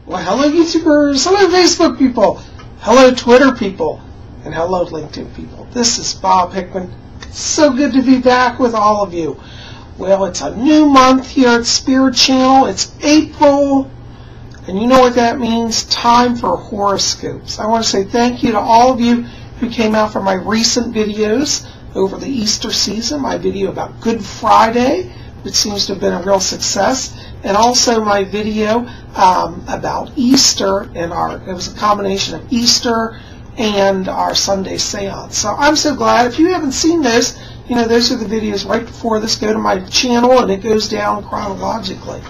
Well, hello YouTubers, hello Facebook people, hello Twitter people, and hello LinkedIn people. This is Bob Hickman. So good to be back with all of you. Well, it's a new month here at Spirit Channel. It's April, and you know what that means, time for horoscopes. I want to say thank you to all of you who came out for my recent videos over the Easter season, my video about Good Friday, which seems to have been a real success, and also my video about Easter, and it was a combination of Easter and our Sunday seance. So I'm so glad. If you haven't seen those, you know, those are the videos right before this. Go to my channel and it goes down chronologically.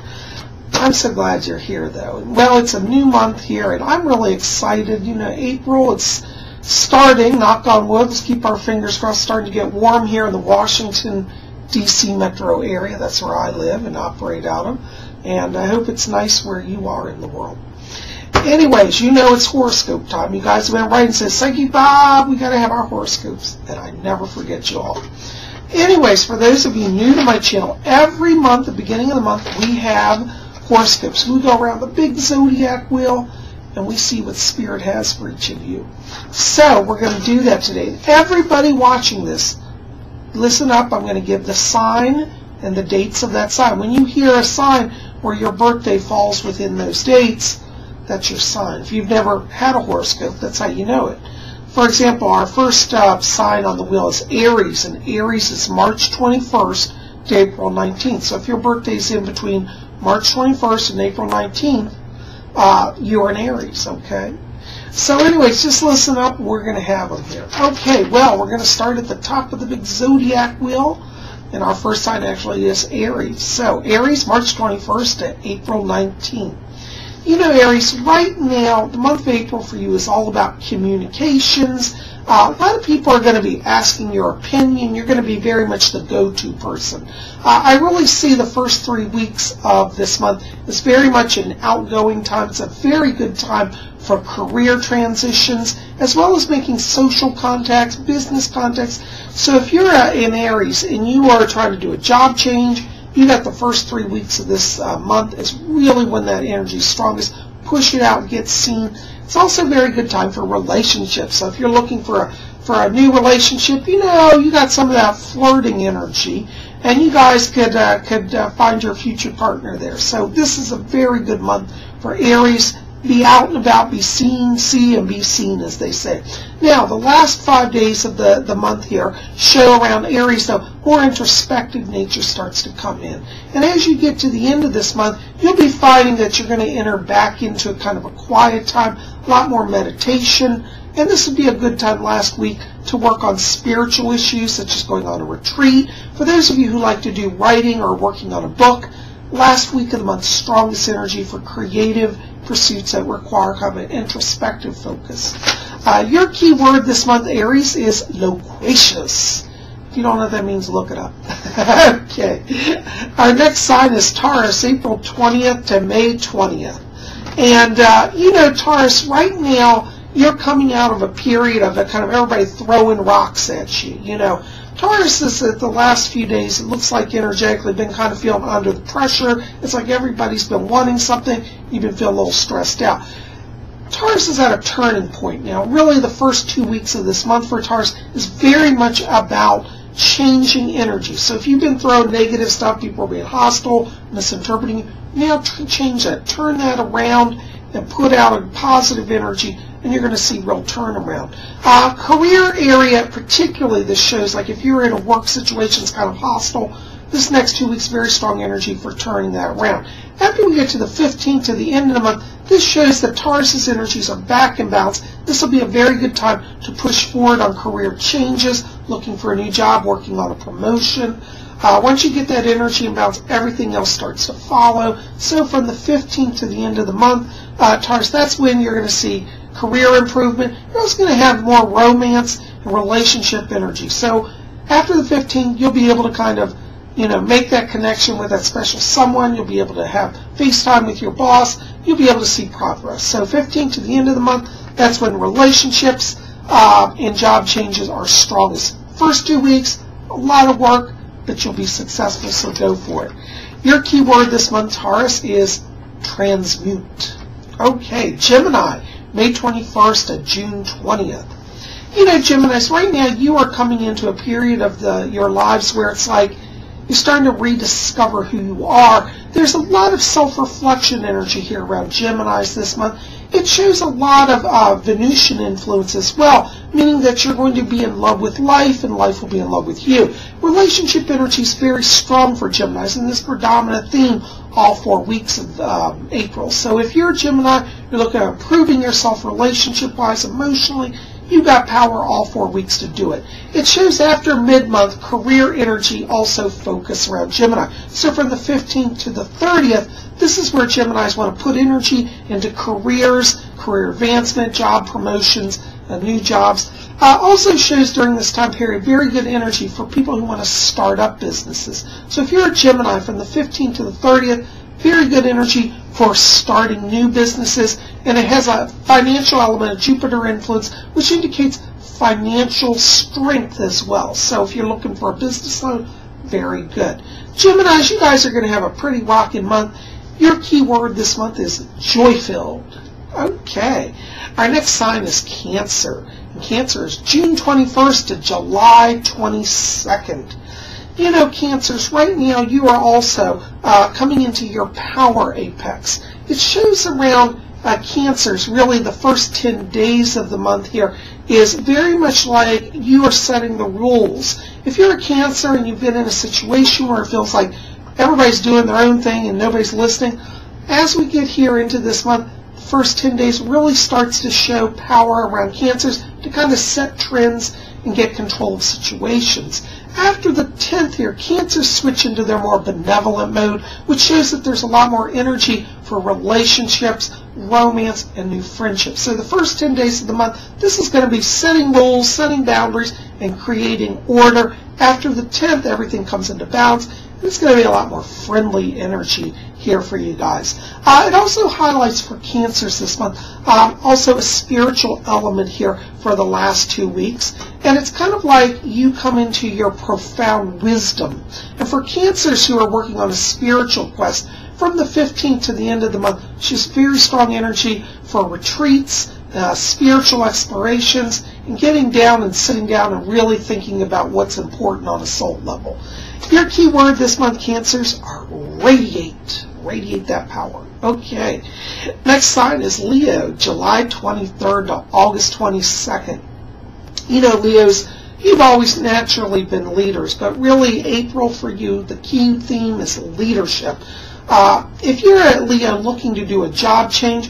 I'm so glad you're here though. Well, it's a new month here and I'm really excited. You know, April, it's starting, knock on wood, let's keep our fingers crossed, starting to get warm here in the Washington D.C. metro area. That's where I live and operate out of. And I hope it's nice where you are in the world. Anyways, you know it's horoscope time. You guys went right and said, thank you, Bob, we got to have our horoscopes. And I never forget you all. Anyways, for those of you new to my channel, every month, at the beginning of the month, we have horoscopes. We go around the big Zodiac wheel and we see what Spirit has for each of you. So we're going to do that today. Everybody watching this, listen up. I'm going to give the sign and the dates of that sign. When you hear a sign where your birthday falls within those dates, that's your sign. If you've never had a horoscope, that's how you know it. For example, our first sign on the wheel is Aries, and Aries is March 21st to April 19th. So if your birthday is in between March 21st and April 19th, you're an Aries, okay? So anyways, just listen up. We're going to have them here. Okay, well, we're going to start at the top of the big Zodiac wheel. And our first sign actually is Aries. So Aries, March 21st to April 19th. You know, Aries, right now, the month of April for you is all about communications. A lot of people are going to be asking your opinion. You're going to be very much the go-to person. I really see the first 3 weeks of this month as very much an outgoing time. It's a very good time for career transitions, as well as making social contacts, business contacts. So if you're in Aries and you are trying to do a job change, you got the first 3 weeks of this month is really when that energy is strongest. Push it out, get seen. It's also a very good time for relationships. So if you're looking for a new relationship, you know, you got some of that flirting energy, and you guys could find your future partner there. So this is a very good month for Aries. Be out and about, be seen, see, and be seen, as they say. Now, the last 5 days of the month here show around Aries, though, more introspective nature starts to come in. And as you get to the end of this month, you'll be finding that you're going to enter back into a kind of a quiet time, a lot more meditation. And this would be a good time last week to work on spiritual issues, such as going on a retreat. For those of you who like to do writing or working on a book, last week of the month, strongest energy for creative pursuits that require kind of an introspective focus. Your key word this month, Aries, is loquacious. If you don't know what that means, look it up. Okay. Our next sign is Taurus, April 20th to May 20th. And, you know, Taurus, right now, you're coming out of a period of kind of everybody throwing rocks at you, you know. Taurus is at the last few days, it looks like energetically been kind of feeling under the pressure. It's like everybody's been wanting something. You've been feeling a little stressed out. Taurus is at a turning point now. Really, the first 2 weeks of this month for Taurus is very much about changing energy. So if you've been throwing negative stuff, people are being hostile, misinterpreting you, now change that. Turn that around and put out a positive energy, and you're going to see real turnaround. Career area, particularly, this shows, like if you're in a work situation that's kind of hostile, this next 2 weeks, very strong energy for turning that around. After we get to the 15th, to the end of the month, this shows that Taurus's energies are back in balance. This will be a very good time to push forward on career changes, looking for a new job, working on a promotion. Once you get that energy in balance, everything else starts to follow. So from the 15th to the end of the month, Taurus, that's when you're going to see career improvement. You're also going to have more romance and relationship energy. So after the 15th, you'll be able to kind of, you know, make that connection with that special someone. You'll be able to have FaceTime with your boss. You'll be able to see progress. So 15th to the end of the month, that's when relationships and job changes are strongest. First 2 weeks, a lot of work, but you'll be successful, so go for it. Your key word this month, Taurus, is transmute. Okay, Gemini, May 21st to June 20th. You know, Geminis, right now you are coming into a period of your lives where it's like you're starting to rediscover who you are. There's a lot of self-reflection energy here around Geminis this month. It shows a lot of Venusian influence as well, meaning that you're going to be in love with life and life will be in love with you. Relationship energy is very strong for Geminis, and this predominant theme all 4 weeks of April. So if you're a Gemini, you're looking at improving yourself relationship-wise, emotionally, you've got power all 4 weeks to do it. It shows after mid-month, career energy also focus around Gemini. So from the 15th to the 30th, this is where Geminis want to put energy into careers, career advancement, job promotions, new jobs. Also shows during this time period very good energy for people who want to start up businesses. So if you're a Gemini from the 15th to the 30th, very good energy for starting new businesses, and it has a financial element of Jupiter influence, which indicates financial strength as well. So if you're looking for a business loan, very good. Geminis, you guys are going to have a pretty rocking month. Your key word this month is joy-filled. Okay. Our next sign is Cancer. And Cancer is June 21st to July 22nd. You know, Cancers, right now you are also coming into your power apex. It shows around Cancers, really the first 10 days of the month here is very much like you are setting the rules. If you're a Cancer and you've been in a situation where it feels like everybody's doing their own thing and nobody's listening, as we get here into this month, the first 10 days really starts to show power around Cancers to kind of set trends and get control of situations. After the 10th here, Cancers switch into their more benevolent mode, which shows that there's a lot more energy for relationships, romance, and new friendships. So the first 10 days of the month, this is going to be setting rules, setting boundaries, and creating order. After the 10th, everything comes into balance. It's going to be a lot more friendly energy here for you guys. It also highlights for Cancers this month also a spiritual element here for the last 2 weeks. And it's kind of like you come into your profound wisdom. And for Cancers who are working on a spiritual quest, from the 15th to the end of the month, just very strong energy for retreats, spiritual explorations, and getting down and sitting down and really thinking about what's important on a soul level. Your key word this month, Cancers, are radiate. Radiate that power. Okay. Next sign is Leo, July 23rd to August 22nd. You know, Leos, you've always naturally been leaders, but really April for you, the key theme is leadership. If you're a Leo looking to do a job change,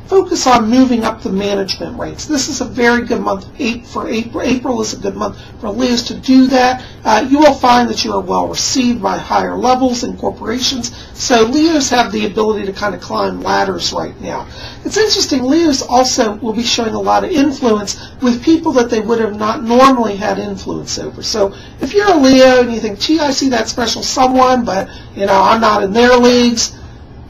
focus on moving up the management ranks. This is a very good month for April. April is a good month for Leos to do that. You will find that you are well received by higher levels in corporations. So Leos have the ability to kind of climb ladders right now. It's interesting, Leos also will be showing a lot of influence with people that they would have not normally had influence over. So if you're a Leo and you think, gee, I see that special someone, but you know, I'm not in their leagues,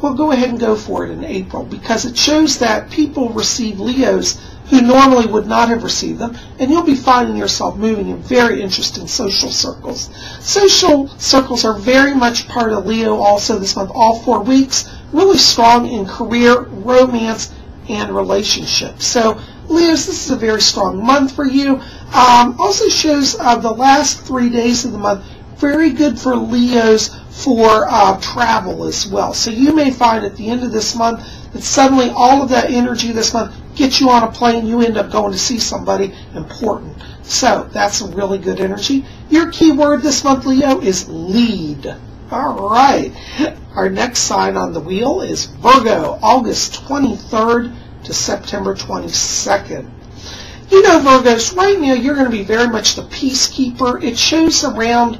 well, go ahead and go for it in April, because it shows that people receive Leos who normally would not have received them, and you'll be finding yourself moving in very interesting social circles. Social circles are very much part of Leo also this month, all 4 weeks, really strong in career, romance, and relationships. So, Leos, this is a very strong month for you. Also shows the last 3 days of the month, very good for Leos for travel as well. So you may find at the end of this month that suddenly all of that energy this month gets you on a plane, you end up going to see somebody important. So that's a really good energy. Your key word this month, Leo, is lead. All right. Our next sign on the wheel is Virgo, August 23rd to September 22nd. You know, Virgos, right now you're going to be very much the peacekeeper. It shows around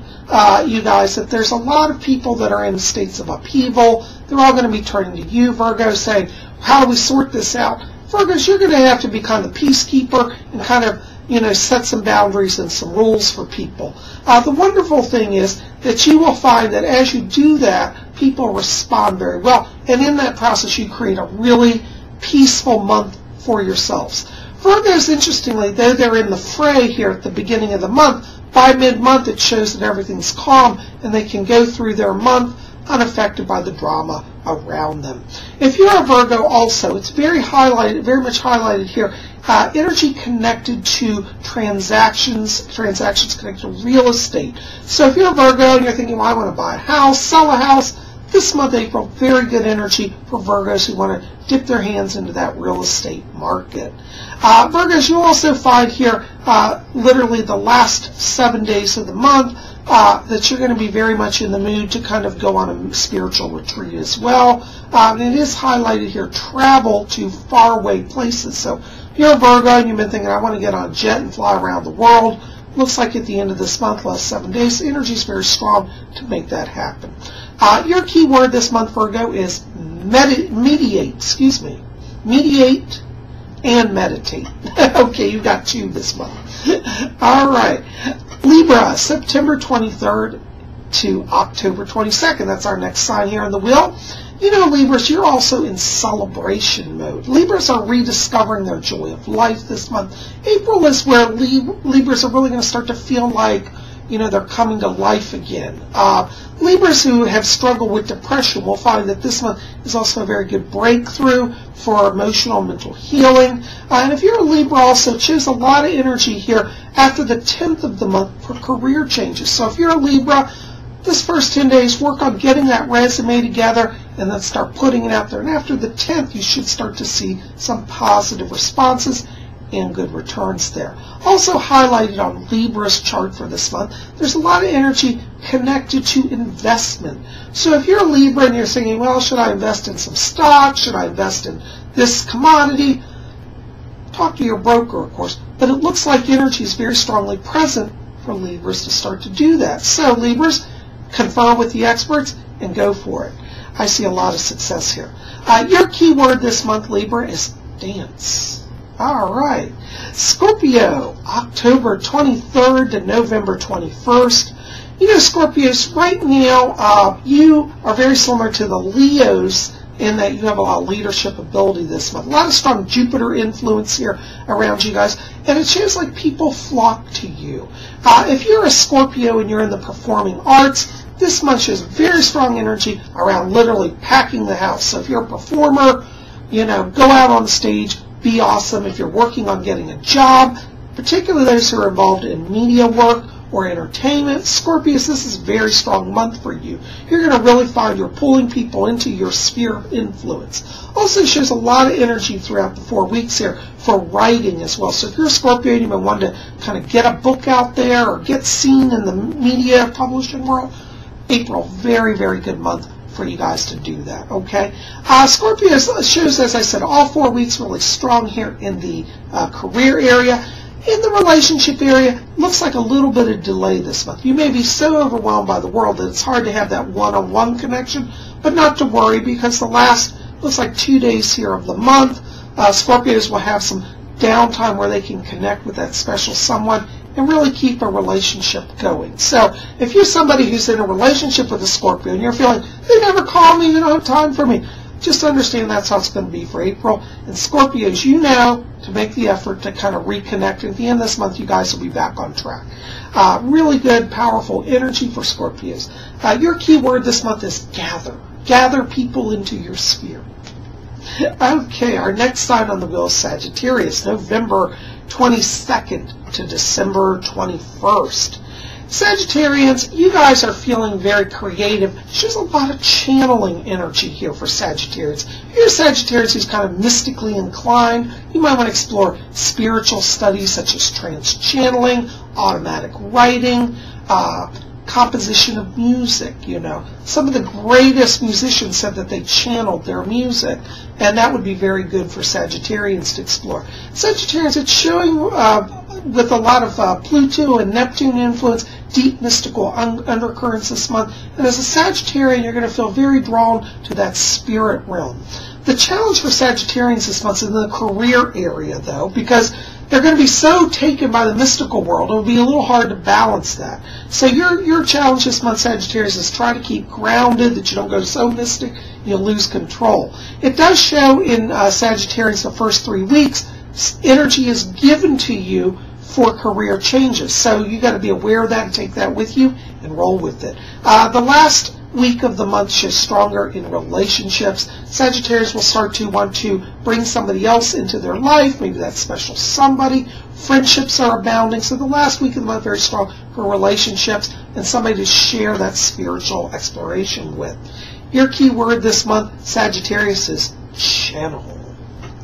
you guys that there's a lot of people that are in states of upheaval. They're all going to be turning to you, Virgo, saying, how do we sort this out? Virgos, you're going to have to become the peacekeeper and kind of, you know, set some boundaries and some rules for people. The wonderful thing is that you will find that as you do that, people respond very well. And in that process, you create a really peaceful month for yourselves. Virgos, interestingly, though they're in the fray here at the beginning of the month, by mid-month it shows that everything's calm and they can go through their month unaffected by the drama around them. If you're a Virgo also, it's very much highlighted here, energy connected to transactions connected to real estate. So if you're a Virgo and you're thinking, well, I want to buy a house, sell a house, this month, April, very good energy for Virgos who want to dip their hands into that real estate market. Virgos, you'll also find here, literally the last 7 days of the month, that you're going to be very much in the mood to kind of go on a spiritual retreat as well. And it is highlighted here, travel to faraway places. So if you're a Virgo and you've been thinking, I want to get on a jet and fly around the world, looks like at the end of this month, last 7 days, energy is very strong to make that happen. Your key word this month, Virgo, is mediate and meditate. Okay, you got two this month. All right. Libra, September 23rd to October 22nd. That's our next sign here on the wheel. You know, Libras, you're also in celebration mode. Libras are rediscovering their joy of life this month. April is where Libras are really going to start to feel like, you know, they're coming to life again. Libras who have struggled with depression will find that this month is also a very good breakthrough for emotional and mental healing. And if you're a Libra also, choose a lot of energy here after the 10th of the month for career changes. So if you're a Libra, this first 10 days, work on getting that resume together and then start putting it out there. And after the 10th, you should start to see some positive responses and good returns there. Also highlighted on Libra's chart for this month, there's a lot of energy connected to investment. So if you're a Libra and you're thinking, well, should I invest in some stocks? Should I invest in this commodity? Talk to your broker, of course. But it looks like energy is very strongly present for Libras to start to do that. So Libras, confer with the experts and go for it. I see a lot of success here. Your key word this month, Libra, is dance. All right. Scorpio, October 23rd to November 21st. You know, Scorpios, right now, you are very similar to the Leos in that you have a lot of leadership ability this month. A lot of strong Jupiter influence here around you guys. And it shows like people flock to you. If you're a Scorpio and you're in the performing arts, this month shows very strong energy around literally packing the house. So if you're a performer, you know, go out on the stage, be awesome. If you're working on getting a job, particularly those who are involved in media work or entertainment, Scorpios, this is a very strong month for you. You're going to really find you're pulling people into your sphere of influence. Also shows a lot of energy throughout the 4 weeks here for writing as well. So if you're a Scorpio and you've been wanting to kind of get a book out there or get seen in the media publishing world, April, very, very good month for you guys to do that, okay? Scorpio shows, as I said, all 4 weeks really strong here in the career area. In the relationship area, looks like a little bit of delay this month. You may be so overwhelmed by the world that it's hard to have that one-on-one connection, but not to worry because the last, looks like 2 days here of the month, Scorpios will have some downtime where they can connect with that special someone and really keep a relationship going. So if you're somebody who's in a relationship with a Scorpio and you're feeling, they never call me, they don't have time for me, just understand that's how it's going to be for April. And Scorpios, you know to make the effort to kind of reconnect. At the end of this month, you guys will be back on track. Really good, powerful energy for Scorpios. Your key word this month is gather. Gather people into your sphere. Okay, our next sign on the wheel is Sagittarius, November 22nd to December 21st. Sagittarians, you guys are feeling very creative. There's a lot of channeling energy here for Sagittarians. If you're a Sagittarius who's kind of mystically inclined, you might want to explore spiritual studies such as trance-channeling, automatic writing, composition of music, you know. Some of the greatest musicians said that they channeled their music, and that would be very good for Sagittarians to explore. Sagittarians, it's showing with a lot of Pluto and Neptune influence, deep mystical undercurrents this month. And as a Sagittarian, you're going to feel very drawn to that spirit realm. The challenge for Sagittarians this month is in the career area, though, because they're going to be so taken by the mystical world, it'll be a little hard to balance that. So your challenge this month, Sagittarius, is try to keep grounded, that you don't go so mystic, you'll lose control. It does show in Sagittarius the first 3 weeks, energy is given to you for career changes. So you got to be aware of that and take that with you and roll with it. The last week of the month shows stronger in relationships. Sagittarius will start to want to bring somebody else into their life, maybe that special somebody. Friendships are abounding, so the last week of the month very strong for relationships and somebody to share that spiritual exploration with. Your key word this month, Sagittarius, is channel.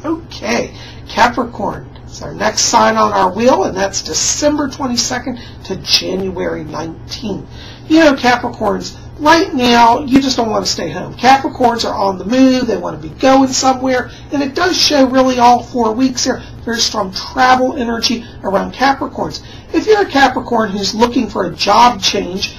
Okay, Capricorn. It's our next sign on our wheel, and that's December 22nd to January 19th. You know, Capricorns, right now, you just don't want to stay home. Capricorns are on the move. They want to be going somewhere, and it does show really all 4 weeks here. Very strong travel energy around Capricorns. If you're a Capricorn who's looking for a job change,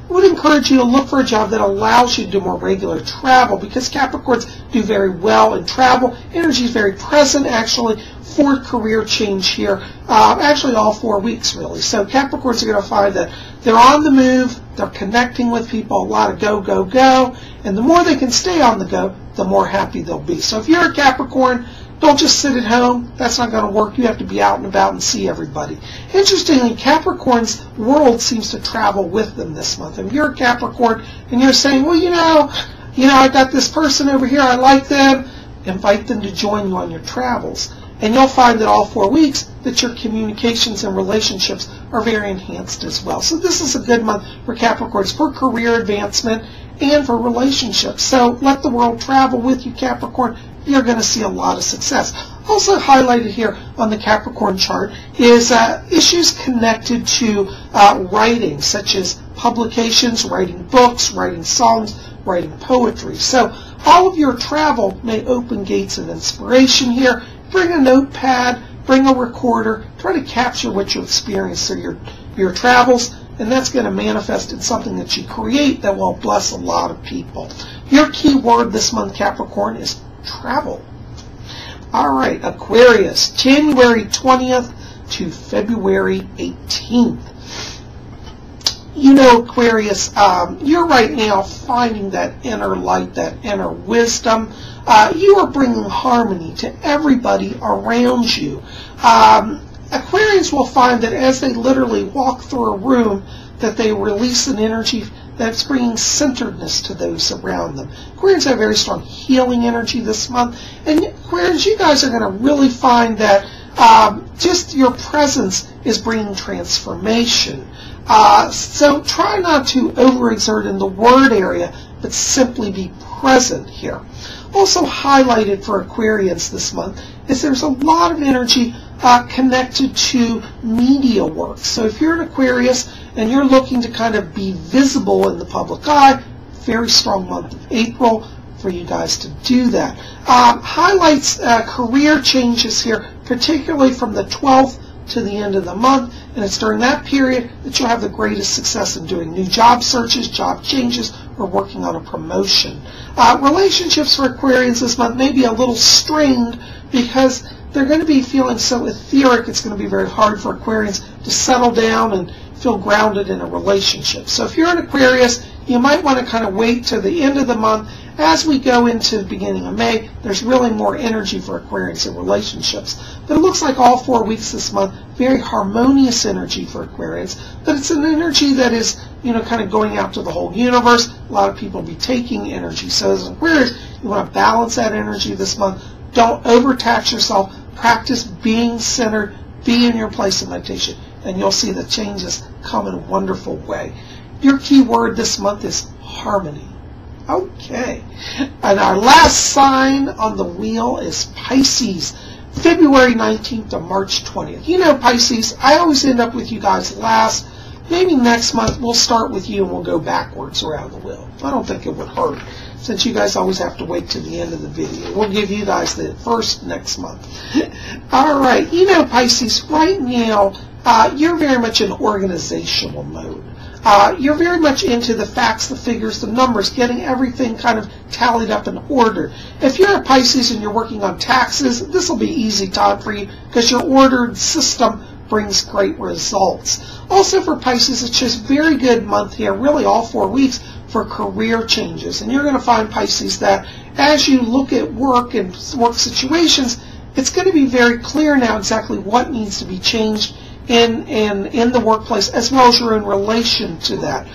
I would encourage you to look for a job that allows you to do more regular travel, because Capricorns do very well in travel. Energy is very present, actually, for career change here, actually all 4 weeks, really. So Capricorns are going to find that they're on the move, they're connecting with people, a lot of go, go, go, and the more they can stay on the go, the more happy they'll be. So if you're a Capricorn, don't just sit at home. That's not going to work. You have to be out and about and see everybody. Interestingly, Capricorn's world seems to travel with them this month. If you're a Capricorn and you're saying, well, you know, I got this person over here, I like them, invite them to join you on your travels. And you'll find that all 4 weeks that your communications and relationships are very enhanced as well. So this is a good month for Capricorns for career advancement and for relationships. So let the world travel with you, Capricorn. You're going to see a lot of success. Also highlighted here on the Capricorn chart is issues connected to writing, such as publications, writing books, writing songs, writing poetry. So all of your travel may open gates of inspiration here. Bring a notepad, bring a recorder, try to capture what you experience through your travels, and that's going to manifest in something that you create that will bless a lot of people. Your key word this month, Capricorn, is travel. All right, Aquarius, January 20th to February 18th. You know, Aquarius, you're right now finding that inner light, that inner wisdom. You are bringing harmony to everybody around you. Aquarians will find that as they literally walk through a room, that they release an energy that's bringing centeredness to those around them. Aquarians have very strong healing energy this month. And Aquarians, you guys are going to really find that just your presence is bringing transformation. So try not to overexert in the word area, but simply be present here. Also highlighted for Aquarians this month is there's a lot of energy connected to media work. So if you're an Aquarius and you're looking to kind of be visible in the public eye, very strong month of April for you guys to do that. Highlights career changes here, particularly from the 12th to the end of the month, and it's during that period that you'll have the greatest success in doing new job searches, job changes, or working on a promotion. Relationships for Aquarians this month may be a little strained because they're going to be feeling so etheric. It's going to be very hard for Aquarians to settle down and feel grounded in a relationship. So if you're an Aquarius, you might want to kind of wait till the end of the month. As we go into the beginning of May, there's really more energy for Aquarians in relationships. But it looks like all 4 weeks this month, very harmonious energy for Aquarians. But it's an energy that is, kind of going out to the whole universe. A lot of people will be taking energy. So as an Aquarius, you want to balance that energy this month. Don't overtax yourself. Practice being centered. Be in your place of meditation. And you'll see the changes come in a wonderful way. Your key word this month is harmony. Okay. And our last sign on the wheel is Pisces, February 19th to March 20th. You know, Pisces, I always end up with you guys last. Maybe next month we'll start with you and we'll go backwards around the wheel. I don't think it would hurt, since you guys always have to wait to the end of the video. We'll give you guys the first next month. All right. You know, Pisces, right now, you're very much in organizational mode. You're very much into the facts, the figures, the numbers, getting everything kind of tallied up and ordered. If you're a Pisces and you're working on taxes, this will be easy time for you because your ordered system brings great results. Also for Pisces, it's just very good month here, really all 4 weeks for career changes. And you're going to find, Pisces, that as you look at work and work situations, it's going to be very clear now exactly what needs to be changed in the workplace, as well as you're in relation to that.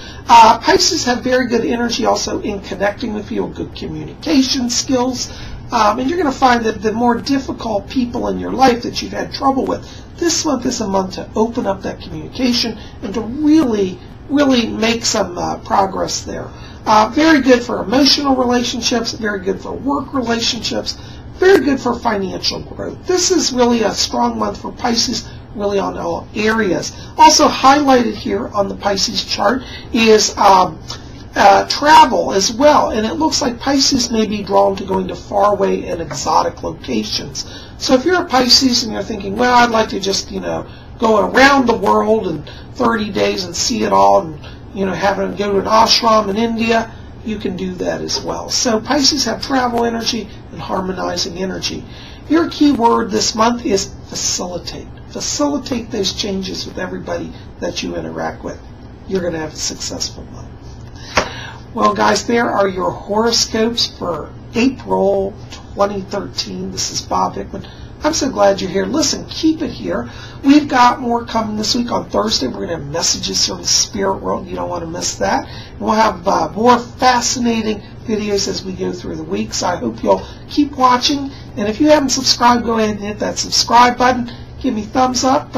Pisces have very good energy also in connecting with people, good communication skills, and you're going to find that the more difficult people in your life that you've had trouble with, this month is a month to open up that communication and to really make some progress there. Very good for emotional relationships, very good for work relationships, very good for financial growth. This is really a strong month for Pisces, really on all areas. Also highlighted here on the Pisces chart is travel as well, and it looks like Pisces may be drawn to going to faraway and exotic locations. So if you're a Pisces and you're thinking, well, I'd like to just, go around the world in 30 days and see it all, and, having to go to an ashram in India, you can do that as well. So Pisces have travel energy and harmonizing energy. Your key word this month is facilitate. Facilitate those changes with everybody that you interact with. You're going to have a successful month. Well, guys, there are your horoscopes for April 2013. This is Bob Hickman. I'm so glad you're here. Listen, keep it here. We've got more coming this week. On Thursday, we're going to have messages from the spirit world. You don't want to miss that. And we'll have more fascinating videos as we go through the week. So I hope you'll keep watching. And if you haven't subscribed, go ahead and hit that subscribe button. Give me thumbs up,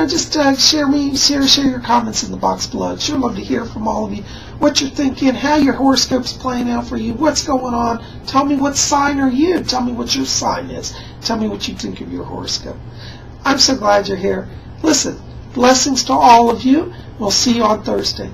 just share your comments in the box below. I'd sure love to hear from all of you, what you're thinking, how your horoscope's playing out for you, what's going on. Tell me what sign are you. Tell me what your sign is. Tell me what you think of your horoscope. I'm so glad you're here. Listen, blessings to all of you. We'll see you on Thursday.